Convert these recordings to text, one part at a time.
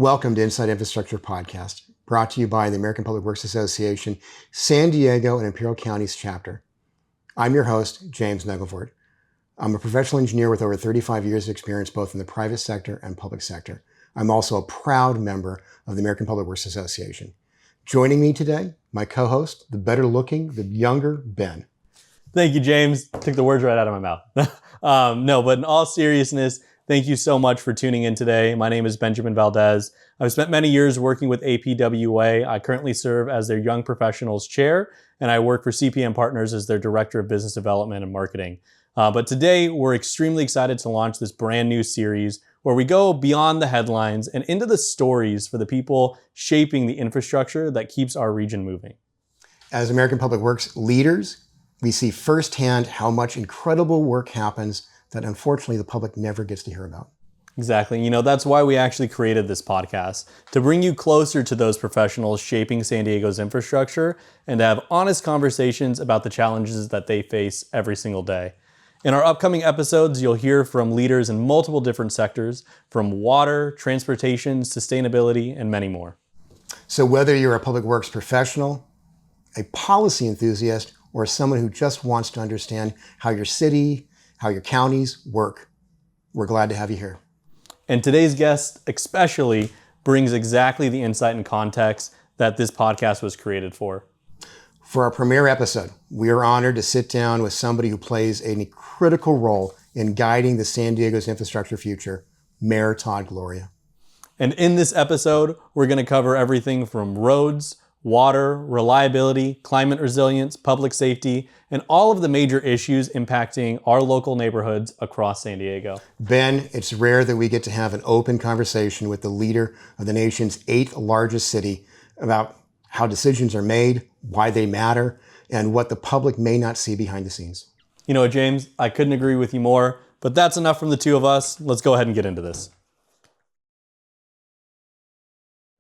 Welcome to Inside Infrastructure Podcast, brought to you by the American Public Works Association, San Diego and Imperial Counties chapter. I'm your host, James Nagelvoort. I'm a professional engineer with over 35 years of experience both in the private sector and public sector. I'm also a proud member of the American Public Works Association. Joining me today, my co-host, the better looking, the younger Ben. Thank you, James. Took the words right out of my mouth. No, but in all seriousness, thank you so much for tuning in today. My name is Benjamin Valdez. I've spent many years working with APWA. I currently serve as their Young Professionals Chair, and I work for CPM Partners as their Director of Business Development and Marketing. But today, we're extremely excited to launch this brand new series where we go beyond the headlines and into the stories for the people shaping the infrastructure that keeps our region moving. As American Public Works leaders, we see firsthand how much incredible work happens that unfortunately the public never gets to hear about. Exactly. That's why we actually created this podcast, to bring you closer to those professionals shaping San Diego's infrastructure and to have honest conversations about the challenges that they face every single day. In our upcoming episodes, you'll hear from leaders in multiple different sectors, from water, transportation, sustainability, and many more. So whether you're a public works professional, a policy enthusiast, or someone who just wants to understand how your city, how your counties work, we're glad to have you here. And today's guest especially brings exactly the insight and context that this podcast was created for. For our premiere episode, we are honored to sit down with somebody who plays a critical role in guiding the San Diego's infrastructure future, Mayor Todd Gloria. And in this episode, we're going to cover everything from roads, water, reliability, climate resilience, public safety, and all of the major issues impacting our local neighborhoods across San Diego. Ben, it's rare that we get to have an open conversation with the leader of the nation's 8th largest city about how decisions are made, why they matter, and what the public may not see behind the scenes. James, I couldn't agree with you more, but that's enough from the two of us. Let's go ahead and get into this.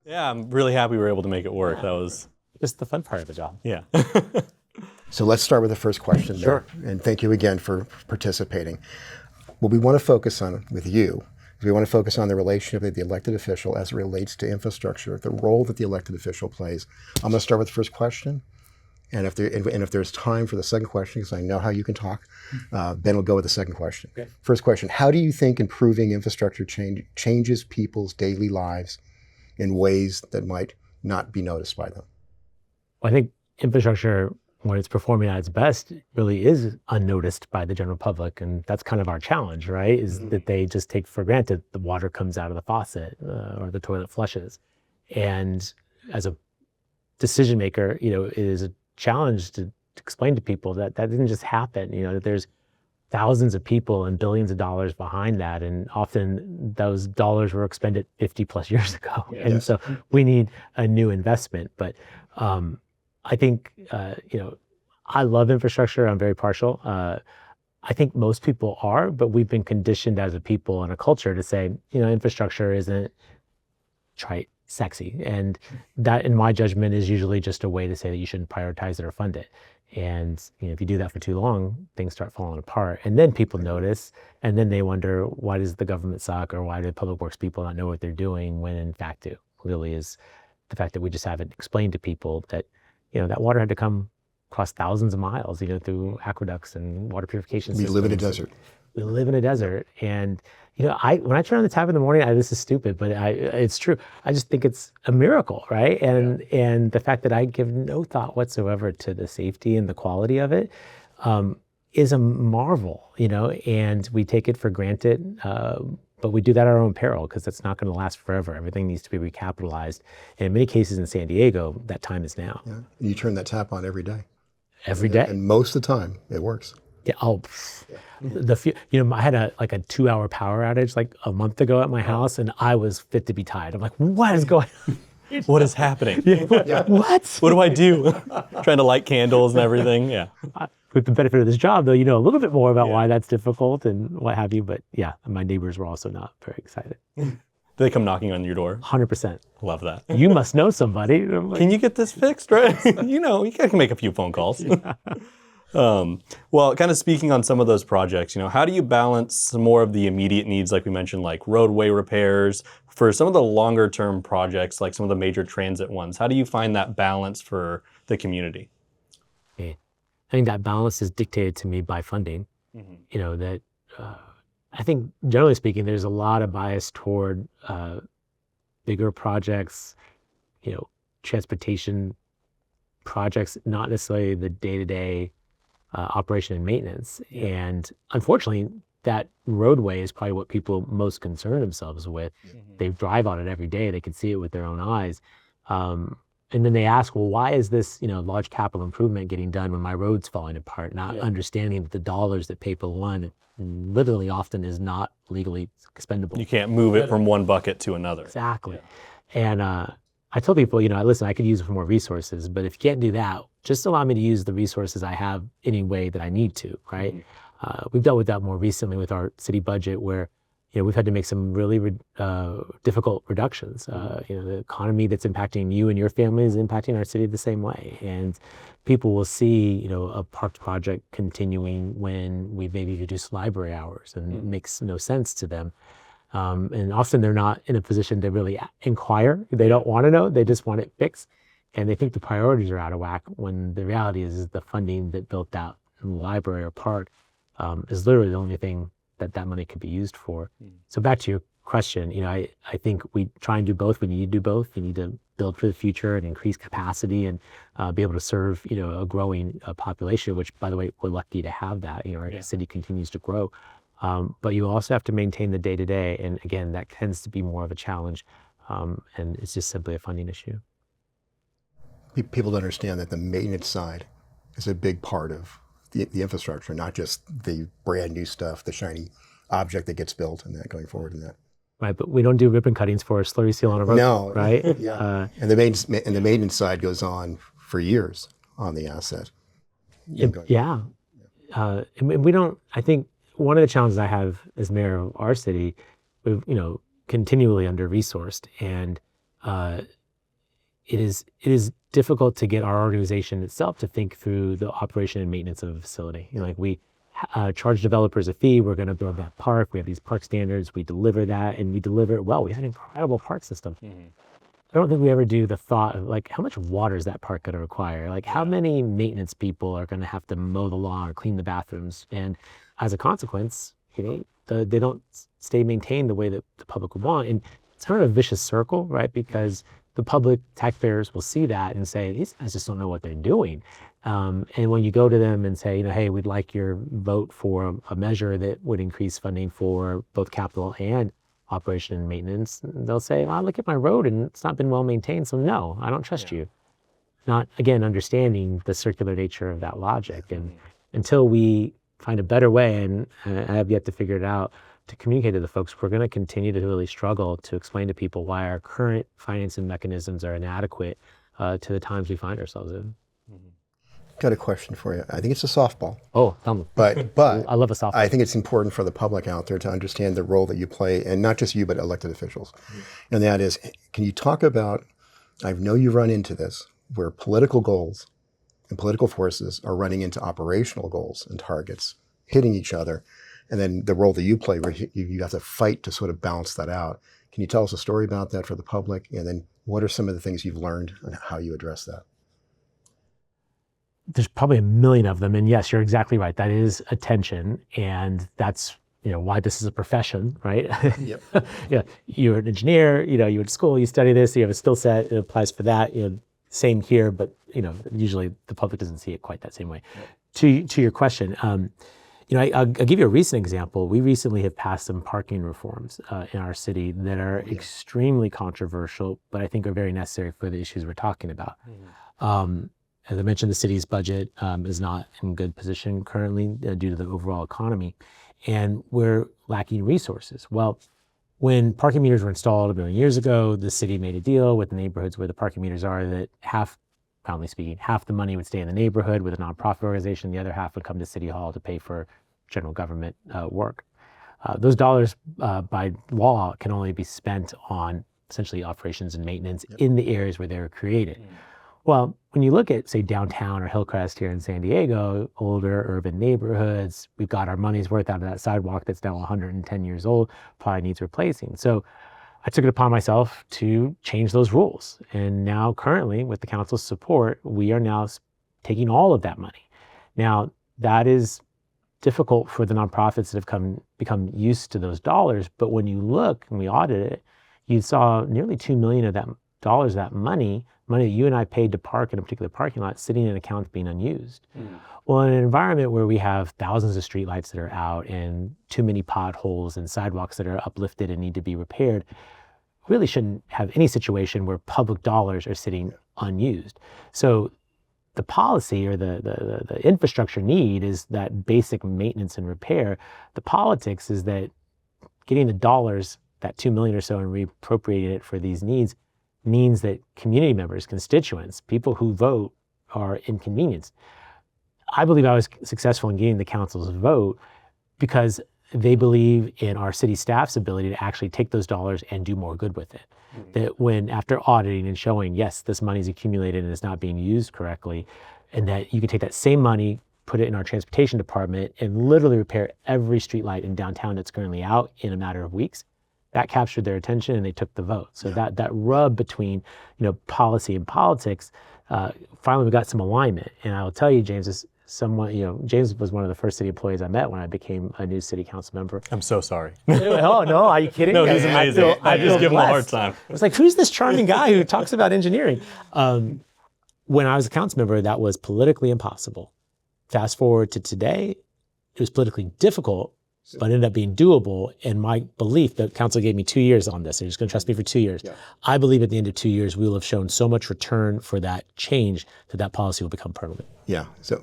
Yeah, I'm really happy we were able to make it work. That was just the fun part of the job. Yeah. So let's start with the first question. Sure. There. And thank you again for participating. What we want to focus on with you is we want to focus on the relationship of the elected official as it relates to infrastructure, the role that the elected official plays. I'm going to start with the first question. And if there's time for the second question, because I know how you can talk, Ben will go with the second question. Okay. First question, how do you think improving infrastructure changes people's daily lives in ways that might not be noticed by them? Well, I think infrastructure, when it's performing at its best, really is unnoticed by the general public. And that's kind of our challenge, right? Is that they just take for granted the water comes out of the faucet or the toilet flushes. And as a decision maker, it is a challenge to explain to people that didn't just happen, that there's thousands of people and billions of dollars behind that. And often those dollars were expended 50 plus years ago. Yeah. And so we need a new investment. But I think, I love infrastructure. I'm very partial. I think most people are, but we've been conditioned as a people and a culture to say, infrastructure isn't trite, sexy. And that, in my judgment, is usually just a way to say that you shouldn't prioritize it or fund it. And if you do that for too long, things start falling apart. And then people notice, and then they wonder, why does the government suck, or why do public works people not know what they're doing, when in fact it really is the fact that we just haven't explained to people that, that water had to come across thousands of miles, through aqueducts and water purification systems. We live in a desert. We live in a desert. And, when I turn on the tap in the morning, this is stupid, but it's true. I just think it's a miracle, right? And the fact that I give no thought whatsoever to the safety and the quality of it is a marvel, and we take it for granted. But we do that at our own peril, because that's not going to last forever. Everything needs to be recapitalized. And in many cases in San Diego, that time is now. Yeah. You turn that tap on every day. Every day. And most of the time, it works. Yeah. Oh, I had a 2-hour power outage like a month ago at my house, and I was fit to be tied. I'm like, what is going on? What is happening? Yeah. What? What do I do? Trying to light candles and everything. Yeah. With the benefit of this job, though, a little bit more about why that's difficult and what have you. But yeah, my neighbors were also not very excited. Do they come knocking on your door? 100%. Love that. You must know somebody. Can you get this fixed, right? You can make a few phone calls. Yeah. Well, kind of speaking on some of those projects, how do you balance some more of the immediate needs, like we mentioned, like roadway repairs, for some of the longer term projects, like some of the major transit ones, how do you find that balance for the community? I think that balance is dictated to me by funding. Mm-hmm. You know, that I think generally speaking, there's a lot of bias toward bigger projects, you know, transportation projects, not necessarily the day-to-day operation and maintenance. Yeah. And unfortunately, that roadway is probably what people most concern themselves with. Mm-hmm. They drive on it every day. They can see it with their own eyes. And then they ask, well, why is this, you know, large capital improvement getting done when my road's falling apart? Not understanding that the dollars that people want literally often is not legally expendable. You can't move it from one bucket to another. Exactly. Yeah. And I tell people, you know, listen, I could use it for more resources, but if you can't do that, just allow me to use the resources I have any way that I need to, right? Mm-hmm. We've dealt with that more recently with our city budget where, you know, we've had to make some really difficult reductions. You know, the economy that's impacting you and your family is impacting our city the same way. And people will see, you know, a park project continuing when we maybe reduce library hours, and it makes no sense to them. And often they're not in a position to really inquire. They don't want to know, they just want it fixed. And they think the priorities are out of whack when the reality is the funding that built out in the library or park is literally the only thing that money could be used for. So back to your question, you know, I think we try and do both. We need to do both. We need to build for the future and increase capacity and be able to serve, you know, a growing population, which, by the way, we're lucky to have that. You know, our city continues to grow. But you also have to maintain the day-to-day. And again, that tends to be more of a challenge. And it's just simply a funding issue. People don't understand that the maintenance side is a big part of the infrastructure, not just the brand new stuff, the shiny object that gets built and that going forward in that. Right, but we don't do ribbon cuttings for a slurry seal on a road. No, right? Yeah. And the maintenance side goes on for years on the asset. Yeah. And we don't. I think one of the challenges I have as mayor of our city, we've, you know, continually under-resourced, and it is difficult to get our organization itself to think through the operation and maintenance of a facility. You know, like we charge developers a fee. We're going to build that park. We have these park standards. We deliver that, and we deliver it well. We have an incredible park system. Mm-hmm. I don't think we ever do the thought of, like, how much water is that park going to require? Like, how many maintenance people are going to have to mow the lawn or clean the bathrooms? And as a consequence, you know, they don't stay maintained the way that the public would want. And it's kind of a vicious circle, right? Because the public, taxpayers will see that and say, these guys just don't know what they're doing. And when you go to them and say, you know, hey, we'd like your vote for a measure that would increase funding for both capital and operation and maintenance, they'll say, well, look at my road and it's not been well maintained, so no, I don't trust you. Not, again, understanding the circular nature of that logic. And until we find a better way, and I have yet to figure it out, to communicate to the folks, we're going to continue to really struggle to explain to people why our current financing mechanisms are inadequate to the times we find ourselves in. Got a question for you. I think it's a softball. Oh, tell me. But I love a softball. I think it's important for the public out there to understand the role that you play, and not just you, but elected officials. And that is, can you talk about, I know you run into this, where political goals and political forces are running into operational goals and targets, hitting each other, and then the role that you play, where you have to fight to sort of balance that out. Can you tell us a story about that for the public? And then what are some of the things you've learned and how you address that? There's probably a million of them. And yes, you're exactly right. That is a tension. And that's, you know, why this is a profession, right? Yep. Yeah, you're an engineer, you know, you went to school, you study this, you have a skill set, it applies for that. You know, same here, but, you know, usually the public doesn't see it quite that same way. Yep. To your question, you know, I'll give you a recent example. We recently have passed some parking reforms in our city that are extremely controversial, but I think are very necessary for the issues we're talking about. As I mentioned, the city's budget is not in good position currently due to the overall economy, and we're lacking resources. Well, when parking meters were installed a million years ago, the city made a deal with the neighborhoods where the parking meters are that roundly speaking, half the money would stay in the neighborhood with a nonprofit organization, the other half would come to City Hall to pay for general government work. Those dollars by law can only be spent on essentially operations and maintenance in the areas where they were created. Well, when you look at, say, downtown or Hillcrest here in San Diego, older urban neighborhoods, we've got our money's worth out of that sidewalk that's now 110 years old, probably needs replacing. So I took it upon myself to change those rules. And now currently with the council's support, we are now taking all of that money. Now that is difficult for the nonprofits that have become used to those dollars. But when you look and we audit it, you saw nearly $2 million of that dollars, that money that you and I paid to park in a particular parking lot sitting in accounts being unused. Well, in an environment where we have thousands of streetlights that are out and too many potholes and sidewalks that are uplifted and need to be repaired, we really shouldn't have any situation where public dollars are sitting unused. So the policy or the infrastructure need is that basic maintenance and repair. The politics is that getting the dollars, that 2 million or so, and reappropriating it for these needs means that community members, constituents, people who vote are inconvenienced. I believe I was successful in getting the council's vote because they believe in our city staff's ability to actually take those dollars and do more good with it. That when, after auditing and showing, yes, this money's accumulated and it's not being used correctly, and that you can take that same money, put it in our transportation department, and literally repair every streetlight in downtown that's currently out in a matter of weeks, that captured their attention and they took the vote. So that rub between, policy and politics, finally we got some alignment. And I will tell you, James, is someone, James was one of the first city employees I met when I became a new city council member. I'm so sorry. Oh, no, are you kidding? No, he's amazing. I just give him a hard time. I was like, who's this charming guy who talks about engineering? When I was a council member, that was politically impossible. Fast forward to today, it was politically difficult, but ended up being doable. And my belief, the council gave me 2 years on this. They're just going to trust me for 2 years. Yeah. I believe at the end of 2 years, we will have shown so much return for that change that policy will become permanent. Yeah. So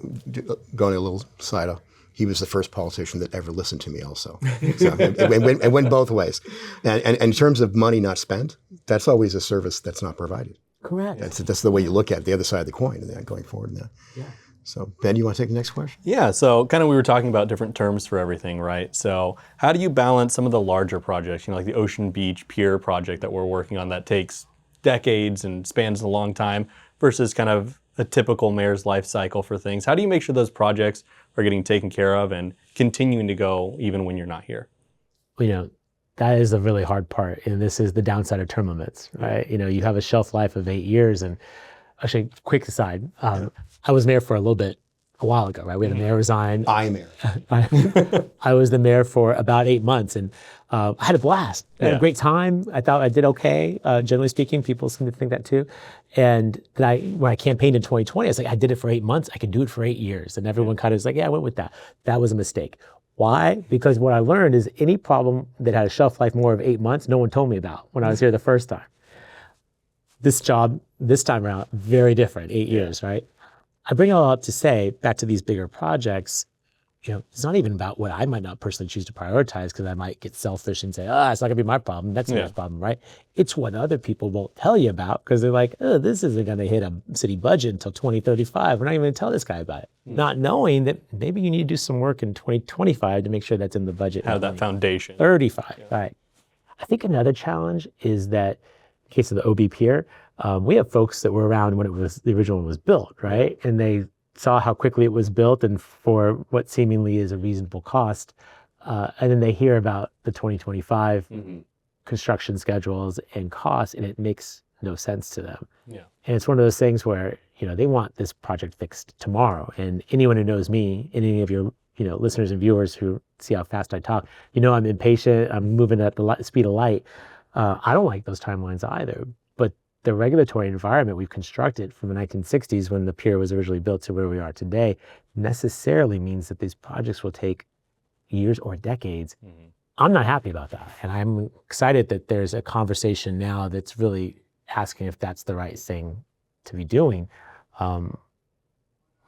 going a little side off, he was the first politician that ever listened to me also. So it went both ways. And in terms of money not spent, that's always a service that's not provided. Correct. That's the way you look at it, the other side of the coin, and going forward. Yeah. So Ben, you want to take the next question? Yeah, so kind of we were talking about different terms for everything, right? So how do you balance some of the larger projects, like the Ocean Beach Pier project that we're working on that takes decades and spans a long time versus kind of a typical mayor's life cycle for things? How do you make sure those projects are getting taken care of and continuing to go even when you're not here? That is a really hard part, and this is the downside of term limits, right? You have a shelf life of 8 years, and actually, quick aside, I was mayor for a little bit, a while ago, right? We had a mayor resign. I'm mayor. I was the mayor for about 8 months, and I had a blast. I had a great time. I thought I did okay, generally speaking. People seem to think that too. And then when I campaigned in 2020, I was like, I did it for 8 months. I can do it for 8 years. And everyone kind of was like, yeah, I went with that. That was a mistake. Why? Because what I learned is any problem that had a shelf life more of 8 months, no one told me about when I was here the first time. This job, this time around, very different, 8 years, right? I bring it all up to say, back to these bigger projects, it's not even about what I might not personally choose to prioritize because I might get selfish and say, it's not gonna be my problem, that's not my problem, right? It's what other people won't tell you about because they're like, this isn't gonna hit a city budget until 2035. We're not even gonna tell this guy about it. Not knowing that maybe you need to do some work in 2025 to make sure that's in the budget. Have that foundation. 35, right. I think another challenge is that in case of the OB Pier, we have folks that were around when the original one was built, right? And they saw how quickly it was built and for what seemingly is a reasonable cost. And then they hear about the 2025 construction schedules and costs, and it makes no sense to them. Yeah. And it's one of those things where, they want this project fixed tomorrow. And anyone who knows me, and any of your listeners and viewers who see how fast I talk, I'm impatient, I'm moving at the speed of light. I don't like those timelines either. But the regulatory environment we've constructed from the 1960s when the pier was originally built to where we are today necessarily means that these projects will take years or decades. I'm not happy about that. And I'm excited that there's a conversation now that's really asking if that's the right thing to be doing.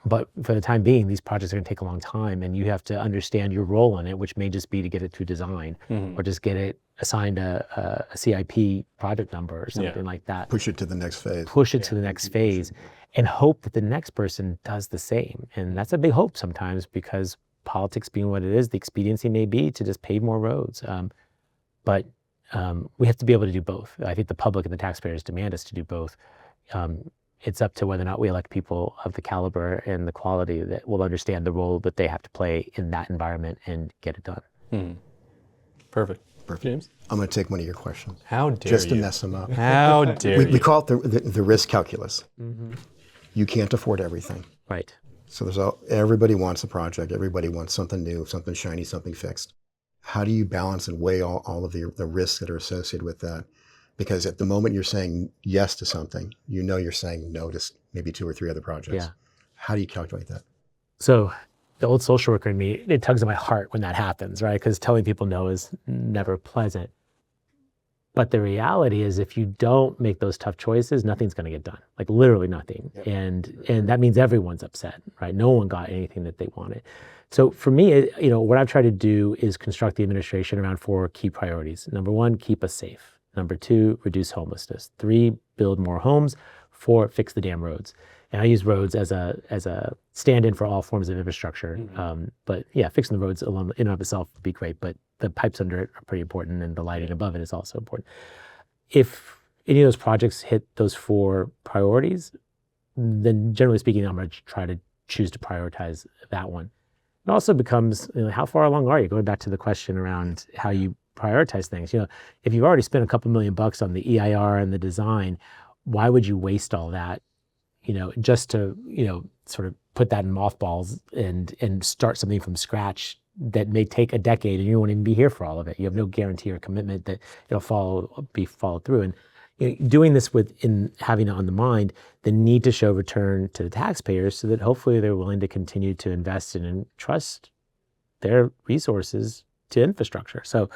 But for the time being, these projects are going to take a long time, and you have to understand your role in it, which may just be to get it through design or just get it assigned a CIP project number or something like that. Push it to the next phase. Push it to the next phase and hope that the next person does the same. And that's a big hope sometimes because politics being what it is, the expediency may be to just pave more roads. But we have to be able to do both. I think the public and the taxpayers demand us to do both. It's up to whether or not we elect people of the caliber and the quality that will understand the role that they have to play in that environment and get it done. Perfect. Perfect. James? I'm going to take one of your questions. How dare just you? to mess them up. How dare We you? call it the risk calculus. You can't afford everything. Right. So everybody wants a project. Everybody wants something new, something shiny, something fixed. How do you balance and weigh all of the risks that are associated with that? Because at the moment you're saying yes to something, you're saying no to maybe 2 or 3 other projects. Yeah. How do you calculate that? So the old social worker in me, it tugs at my heart when that happens, right? Because telling people no is never pleasant. But the reality is, if you don't make those tough choices, nothing's going to get done. Like literally nothing. Yep. And that means everyone's upset, right? No one got anything that they wanted. So for me, what I've tried to do is construct the administration around 4 key priorities. Number 1, keep us safe. Number 2, reduce homelessness. 3, build more homes. 4, fix the damn roads. And I use roads as a stand-in for all forms of infrastructure. But yeah, fixing the roads alone in and of itself would be great, but the pipes under it are pretty important, and the lighting above it is also important. If any of those projects hit those 4 priorities, then generally speaking, I'm going to try to choose to prioritize that one. It also becomes, how far along are you? Going back to the question around how you prioritize things. If you've already spent a couple $1,000,000 on the EIR and the design, why would you waste all that? Just to, sort of put that in mothballs and start something from scratch that may take a decade, and you won't even be here for all of it. You have no guarantee or commitment that it'll be followed through. And doing this in having it on the mind, the need to show return to the taxpayers so that hopefully they're willing to continue to invest in and trust their resources to infrastructure. So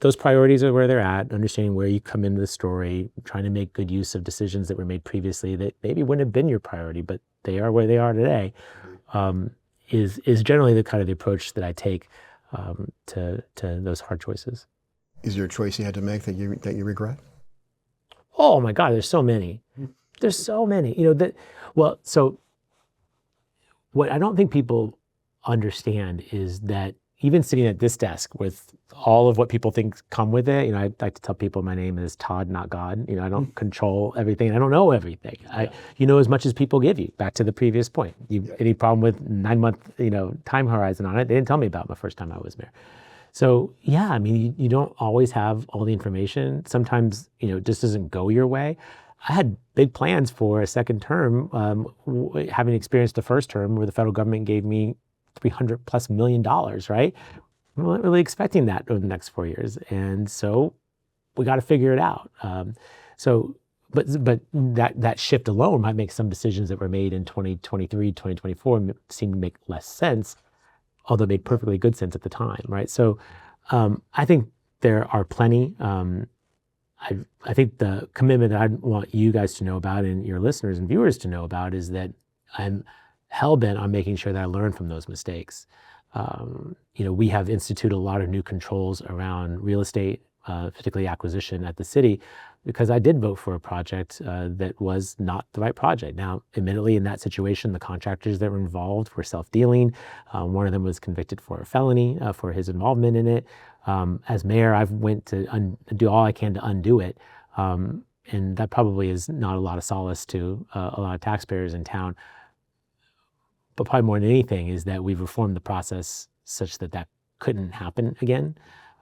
those priorities are where they're at, understanding where you come into the story, trying to make good use of decisions that were made previously that maybe wouldn't have been your priority, but they are where they are today, is generally the kind of the approach that I take to those hard choices. Is there a choice you had to make that you regret? Oh my God, there's so many. There's so many. So what I don't think people understand is that even sitting at this desk with all of what people think come with it, I like to tell people my name is Todd, not God. I don't control everything. I don't know everything. Yeah. You know as much as people give you. Back to the previous point. Any problem with 9-month, time horizon on it? They didn't tell me about my first time I was mayor. So yeah, you don't always have all the information. Sometimes, it just doesn't go your way. I had big plans for a second term, having experienced the first term where the federal government gave me $300+ million, right? We weren't really expecting that over the next 4 years. And so we got to figure it out. But that shift alone might make some decisions that were made in 2023, 2024 seem to make less sense, although it made perfectly good sense at the time, right? So I think there are plenty. I think the commitment that I want you guys to know about and your listeners and viewers to know about is that I'm hell-bent on making sure that I learn from those mistakes. We have instituted a lot of new controls around real estate, particularly acquisition at the city, because I did vote for a project that was not the right project. Now, admittedly, in that situation, the contractors that were involved were self-dealing. One of them was convicted for a felony for his involvement in it. As mayor, I've went to do all I can to undo it. And that probably is not a lot of solace to a lot of taxpayers in town. But probably more than anything is that we've reformed the process such that couldn't happen again.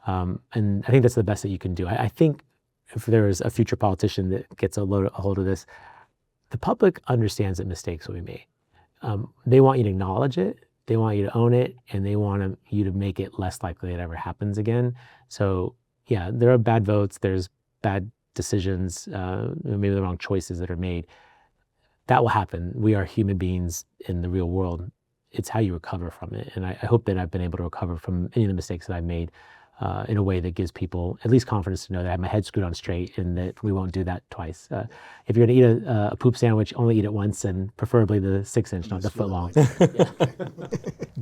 And I think that's the best that you can do. I think if there is a future politician that gets a hold of this, the public understands that mistakes will be made. They want you to acknowledge it, they want you to own it, and they want you to make it less likely it ever happens again. So yeah, there are bad votes, there's bad decisions, maybe the wrong choices that are made. That will happen. We are human beings in the real world. It's how you recover from it. And I hope that I've been able to recover from any of the mistakes that I've made in a way that gives people at least confidence to know that I have my head screwed on straight and that we won't do that twice. If you're gonna eat a poop sandwich, only eat it once, and preferably the 6-inch, not the foot long.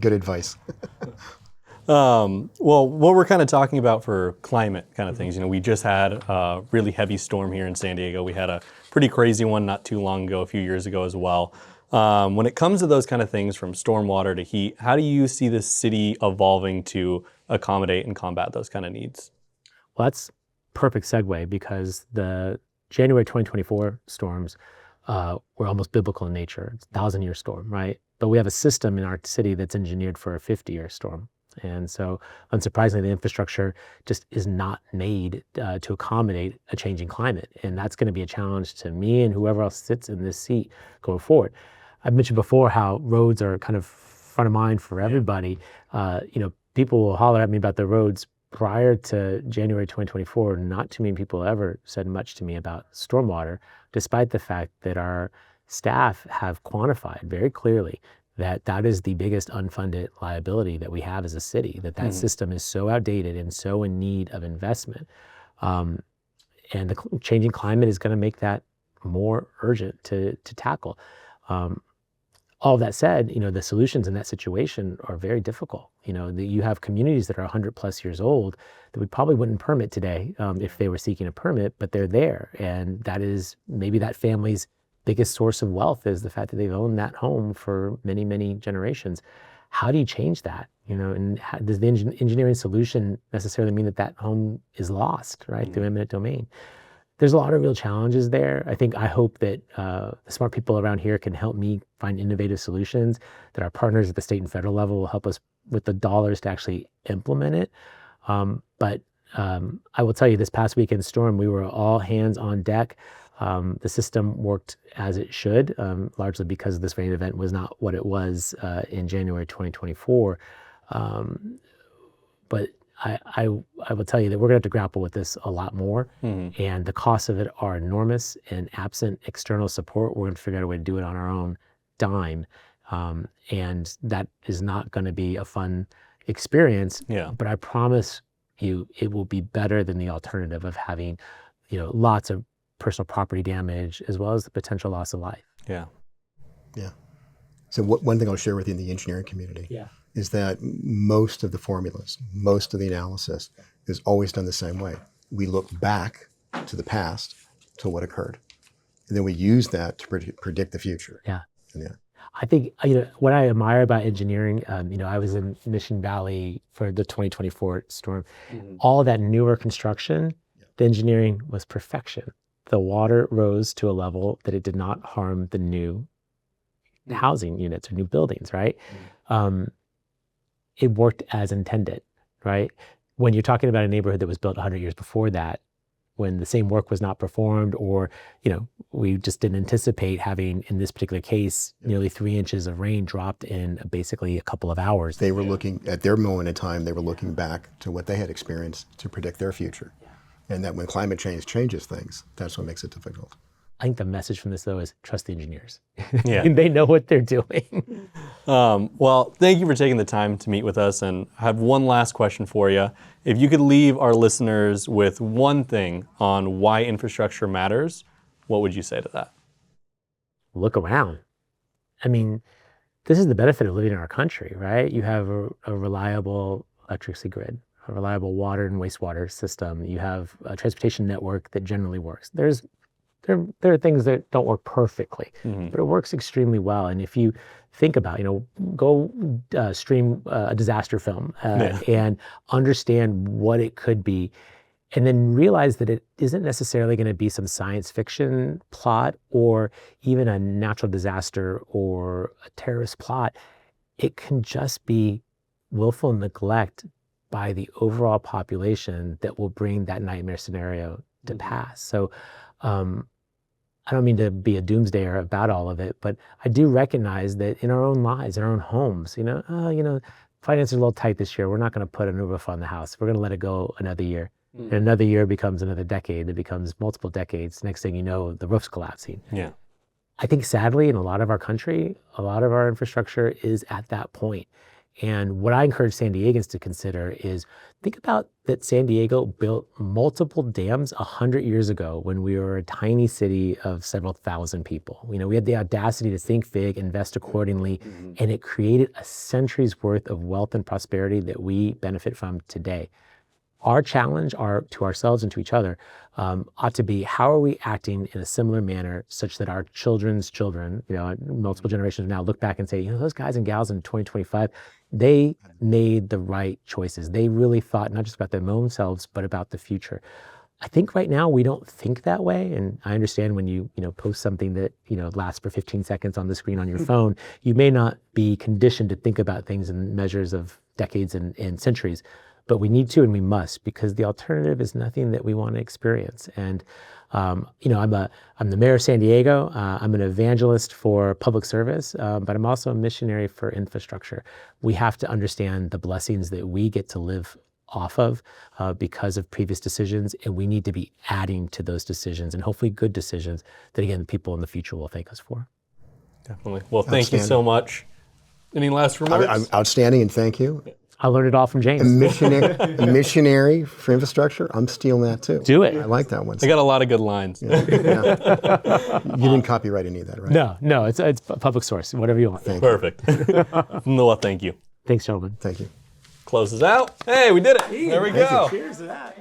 Good advice. Well, what we're kind of talking about for climate kind of things, we just had a really heavy storm here in San Diego. We had a pretty crazy one not too long ago, a few years ago as well. When it comes to those kind of things, from stormwater to heat, how do you see the city evolving to accommodate and combat those kind of needs? Well, that's perfect segue, because the January 2024 storms were almost biblical in nature. It's a 1,000-year storm, right? But we have a system in our city that's engineered for a 50-year storm. And so, unsurprisingly, the infrastructure just is not made to accommodate a changing climate. And that's going to be a challenge to me and whoever else sits in this seat going forward. I've mentioned before how roads are kind of front of mind for everybody. People will holler at me about the roads. Prior to January 2024, not too many people ever said much to me about stormwater, despite the fact that our staff have quantified very clearly that that is the biggest unfunded liability that we have as a city, that system is so outdated and so in need of investment. And the changing climate is going to make that more urgent to tackle. All that said, the solutions in that situation are very difficult. You have communities that are 100 plus years old that we probably wouldn't permit today if they were seeking a permit, but they're there. And that is maybe that family's biggest source of wealth is the fact that they've owned that home for many, many generations. How do you change that? And does the engineering solution necessarily mean that that home is lost, right, through eminent domain? There's a lot of real challenges there. I hope that the smart people around here can help me find innovative solutions, that our partners at the state and federal level will help us with the dollars to actually implement it. But I will tell you, this past weekend storm, we were all hands on deck. The system worked as it should, largely because this rain event was not what it was in January 2024. But I will tell you that we're going to have to grapple with this a lot more, and the costs of it are enormous. And absent external support, we're going to figure out a way to do it on our own dime, and that is not going to be a fun experience. Yeah. But I promise you, it will be better than the alternative of having, lots of personal property damage as well as the potential loss of life. Yeah. Yeah. So one thing I'll share with you in the engineering community. Yeah. Is that most of the formulas, most of the analysis is always done the same way. We look back to the past, to what occurred, and then we use that to predict the future. Yeah. Yeah. I think, what I admire about engineering, I was in Mission Valley for the 2024 storm. All of that newer construction, the engineering was perfection. The water rose to a level that it did not harm the new housing units or new buildings, right? It worked as intended, right? When you're talking about a neighborhood that was built 100 years before that, when the same work was not performed, or, we just didn't anticipate having, in this particular case, nearly 3 inches of rain dropped in basically a couple of hours. They were looking at their moment in time, they were looking back to what they had experienced to predict their future. And that when climate change changes things, that's what makes it difficult. I think the message from this, though, is trust the engineers. Yeah. They know what they're doing. Well, thank you for taking the time to meet with us. And I have one last question for you. If you could leave our listeners with one thing on why infrastructure matters, what would you say to that? Look around. This is the benefit of living in our country, right? You have a reliable electricity grid, a reliable water and wastewater system. You have a transportation network that generally works. There are things that don't work perfectly, but it works extremely well. And if you think about, go stream a disaster film and understand what it could be, and then realize that it isn't necessarily going to be some science fiction plot or even a natural disaster or a terrorist plot. It can just be willful neglect by the overall population that will bring that nightmare scenario to pass. So, I don't mean to be a doomsdayer about all of it, but I do recognize that in our own lives, in our own homes, finances are a little tight this year. We're not going to put a new roof on the house. We're going to let it go another year. And another year becomes another decade. It becomes multiple decades. Next thing you know, the roof's collapsing. Yeah. I think sadly, in a lot of our country, a lot of our infrastructure is at that point. And what I encourage San Diegans to consider is think about that San Diego built multiple dams 100 years ago when we were a tiny city of several thousand people. We had the audacity to think big, invest accordingly, and it created a century's worth of wealth and prosperity that we benefit from today. Our challenge to ourselves and to each other ought to be, how are we acting in a similar manner such that our children's children, multiple generations now look back and say, those guys and gals in 2025, they made the right choices. They really thought not just about their own selves, but about the future. I think right now we don't think that way. And I understand when you post something that, lasts for 15 seconds on the screen on your phone, you may not be conditioned to think about things in measures of decades and centuries, but we need to and we must, because the alternative is nothing that we want to experience. And I'm the mayor of San Diego. I'm an evangelist for public service, but I'm also a missionary for infrastructure. We have to understand the blessings that we get to live off of because of previous decisions, and we need to be adding to those decisions, and hopefully good decisions that, again, people in the future will thank us for. Definitely. Well, thank you so much. Any last remarks? Outstanding, and thank you. I learned it all from James. A missionary for infrastructure. I'm stealing that too. Do it. I like that one. I got a lot of good lines. Yeah. You didn't copyright any of that, right? No, it's a public source, whatever you want. Perfect. Well, thank you. Thanks, gentlemen. Thank you. Closes out. Hey, we did it. There we go. Cheers to that.